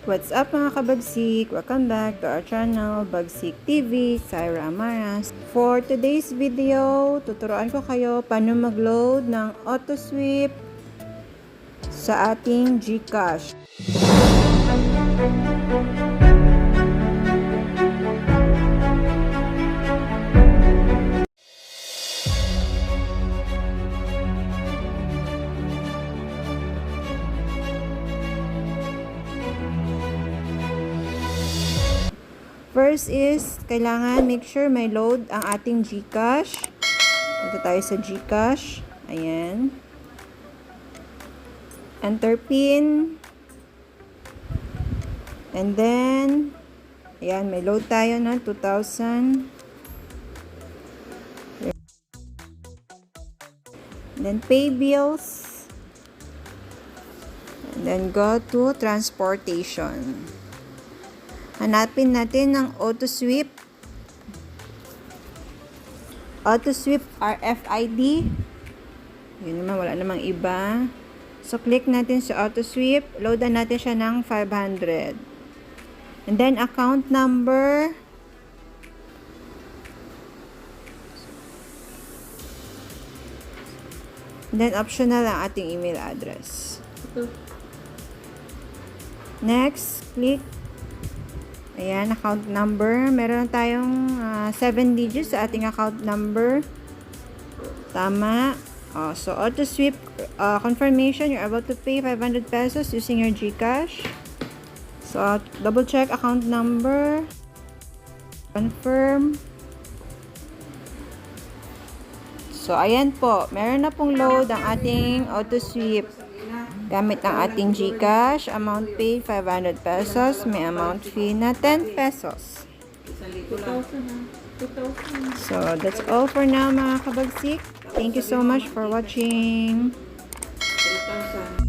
What's up mga kabagsik? Welcome back to our channel, Bagsik TV, Syra Amaras. For today's video, tuturuan ko kayo paano mag-load ng Autosweep sa ating Gcash. First is, kailangan make sure may load ang ating Gcash. Punta tayo sa Gcash. Ayan. Enter PIN. And then, ayan, may load tayo na 2,000. Then, pay bills. And then, go to transportation. Hanapin natin ng Autosweep. Autosweep Rfid. Yun naman, wala namang iba. So, click natin sa Autosweep. Loadan natin siya ng 500. And then, account number. And then, optional ang ating email address. Next, click. Ayan, account number. Meron tayong 7 digits sa ating account number. Tama. So, Autosweep confirmation. You're about to pay 500 pesos using your Gcash. So, double check account number. Confirm. So, ayan po. Meron na pong load ang ating Autosweep. Gamit ang ating Gcash, amount paid 500 pesos, may amount fee na 10 pesos. So, that's all for now mga kabagsik. Thank you so much for watching. 3,000.